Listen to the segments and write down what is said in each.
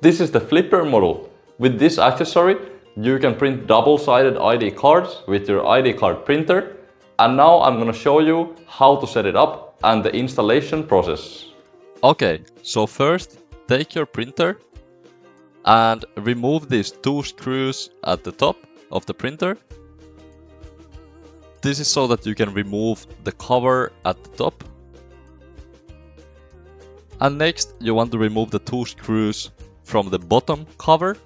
This is the flipper model. With this accessory, you can print double-sided ID cards with your ID card printer. And now I'm gonna show you how to set it up and the installation process. Okay, so first take your printer and remove these two screws at the top of the printer. This is so that you can remove the cover at the top. And next you want to remove the two screws from the bottom cover.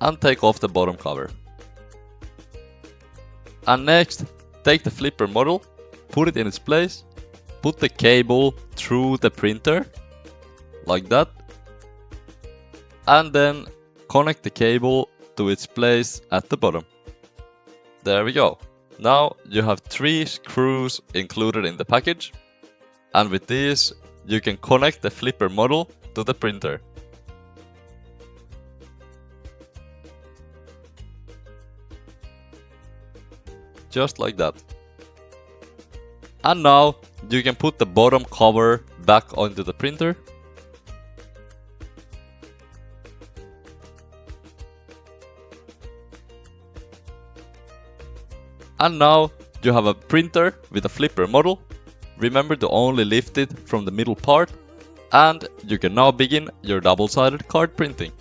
And take off the bottom cover. And next, take the flipper model, put it in its place, put the cable through the printer, like that. And then connect the cable to its place at the bottom. There we go. Now you have 3 screws included in the package. And with these, you can connect the flipper model to the printer. Just like that. And now you can put the bottom cover back onto the printer. And now you have a printer with a flipper model. Remember to only lift it from the middle part. And you can now begin your double-sided card printing.